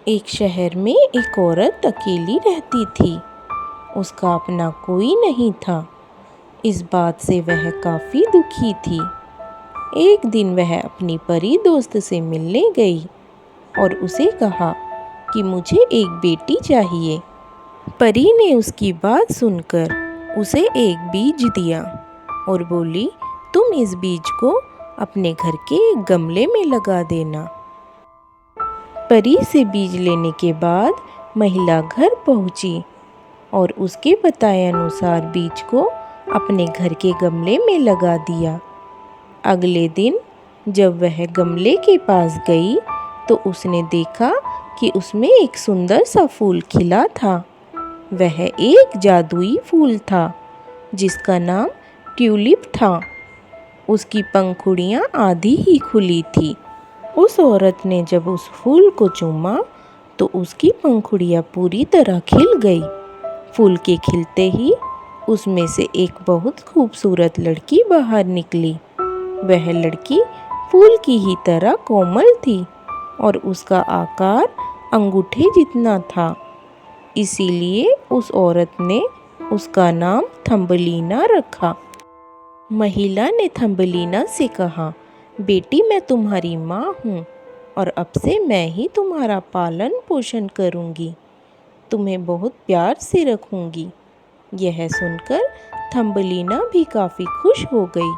एक शहर में एक औरत अकेली रहती थी। उसका अपना कोई नहीं था। इस बात से वह काफ़ी दुखी थी। एक दिन वह अपनी परी दोस्त से मिलने गई और उसे कहा कि मुझे एक बेटी चाहिए। परी ने उसकी बात सुनकर उसे एक बीज दिया और बोली, तुम इस बीज को अपने घर के एक गमले में लगा देना। परी से बीज लेने के बाद महिला घर पहुंची और उसके बताए अनुसार बीज को अपने घर के गमले में लगा दिया। अगले दिन जब वह गमले के पास गई तो उसने देखा कि उसमें एक सुंदर सा फूल खिला था। वह एक जादुई फूल था जिसका नाम ट्यूलिप था। उसकी पंखुड़ियाँ आधी ही खुली थी। उस औरत ने जब उस फूल को चूमा तो उसकी पंखुड़ियाँ पूरी तरह खिल गई। फूल के खिलते ही उसमें से एक बहुत खूबसूरत लड़की बाहर निकली। वह लड़की फूल की ही तरह कोमल थी और उसका आकार अंगूठे जितना था। इसीलिए उस औरत ने उसका नाम थम्बलीना रखा। महिला ने थम्बलीना से कहा, बेटी मैं तुम्हारी माँ हूँ और अब से मैं ही तुम्हारा पालन पोषण करूँगी। तुम्हें बहुत प्यार से रखूँगी। यह सुनकर थम्बलीना भी काफ़ी खुश हो गई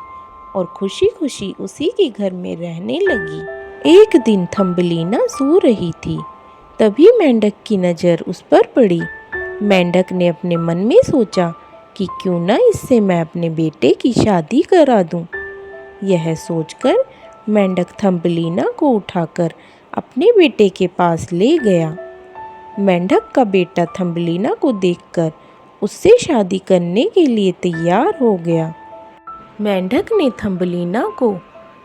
और खुशी खुशी उसी के घर में रहने लगी। एक दिन थम्बलीना सो रही थी, तभी मेंढक की नज़र उस पर पड़ी। मेंढक ने अपने मन में सोचा कि क्यों ना इससे मैं अपने बेटे की शादी करा दूं। यह सोचकर मेंढक थम्बलीना को उठाकर अपने बेटे के पास ले गया। मेंढक का बेटा थम्बलीना को देखकर उससे शादी करने के लिए तैयार हो गया। मेंढक ने थम्बलीना को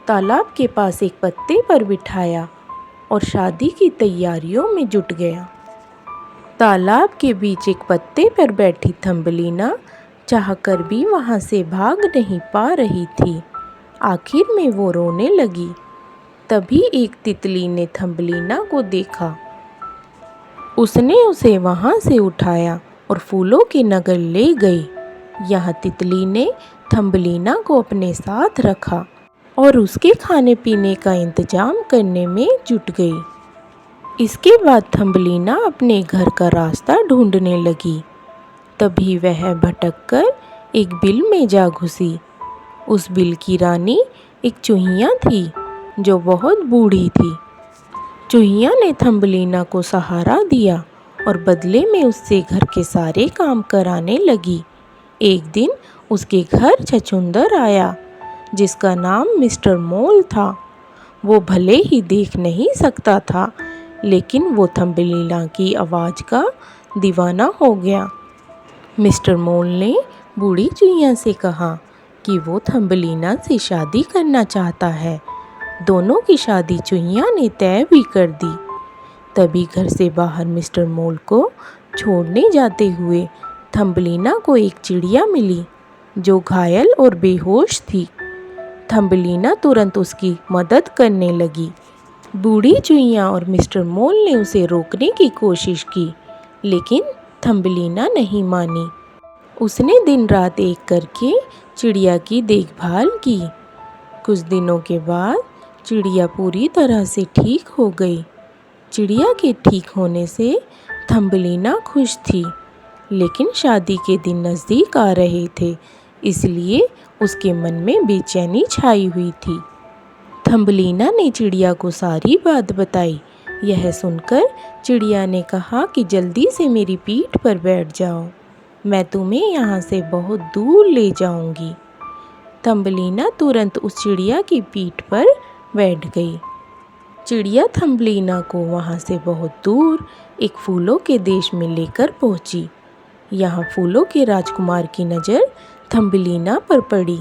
तालाब के पास एक पत्ते पर बिठाया और शादी की तैयारियों में जुट गया। तालाब के बीच एक पत्ते पर बैठी थम्बलीना चाहकर भी वहाँ से भाग नहीं पा रही थी। आखिर में वो रोने लगी। तभी एक तितली ने थम्बलीना को देखा। उसने उसे वहाँ से उठाया और फूलों के नगर ले गई। यहाँ तितली ने थम्बलीना को अपने साथ रखा और उसके खाने पीने का इंतजाम करने में जुट गई। इसके बाद थम्बलीना अपने घर का रास्ता ढूंढने लगी। तभी वह भटककर एक बिल में जा घुसी। उस बिल की रानी एक चूहिया थी जो बहुत बूढ़ी थी। चूहिया ने थम्बलीना को सहारा दिया और बदले में उससे घर के सारे काम कराने लगी। एक दिन उसके घर छछूंदर आया जिसका नाम मिस्टर मोल था। वो भले ही देख नहीं सकता था, लेकिन वो थम्बलीना की आवाज़ का दीवाना हो गया। मिस्टर मोल ने बूढ़ी चूहिया से कहा कि वो थम्बलीना से शादी करना चाहता है। दोनों की शादी चूहिया ने तय भी कर दी। तभी घर से बाहर मिस्टर मोल को छोड़ने जाते हुए थम्बलीना को एक चिड़िया मिली जो घायल और बेहोश थी। थम्बलीना तुरंत उसकी मदद करने लगी। बूढ़ी चूहिया और मिस्टर मोल ने उसे रोकने की कोशिश की, लेकिन थम्बलीना नहीं मानी। उसने दिन रात एक करके चिड़िया की देखभाल की। कुछ दिनों के बाद चिड़िया पूरी तरह से ठीक हो गई। चिड़िया के ठीक होने से थम्बलीना खुश थी, लेकिन शादी के दिन नज़दीक आ रहे थे, इसलिए उसके मन में बेचैनी छाई हुई थी। थम्बलीना ने चिड़िया को सारी बात बताई। यह सुनकर चिड़िया ने कहा कि जल्दी से मेरी पीठ पर बैठ जाओ, मैं तुम्हें यहाँ से बहुत दूर ले जाऊँगी। थम्बलीना तुरंत उस चिड़िया की पीठ पर बैठ गई। चिड़िया थम्बलीना को वहाँ से बहुत दूर एक फूलों के देश में लेकर पहुँची। यहाँ फूलों के राजकुमार की नज़र थम्बलीना पर पड़ी।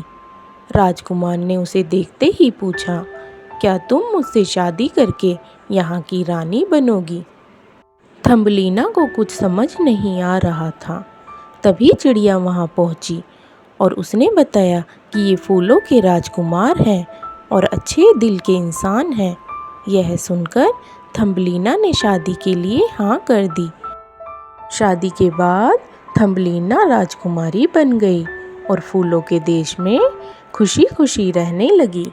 राजकुमार ने उसे देखते ही पूछा, क्या तुम मुझसे शादी करके यहाँ की रानी बनोगी? थम्बलीना को कुछ समझ नहीं आ रहा था। तभी चिड़िया वहाँ पहुँची और उसने बताया कि ये फूलों के राजकुमार हैं और अच्छे दिल के इंसान हैं। यह सुनकर थम्बलीना ने शादी के लिए हाँ कर दी। शादी के बाद थम्बलीना राजकुमारी बन गई और फूलों के देश में खुशी खुशी रहने लगी।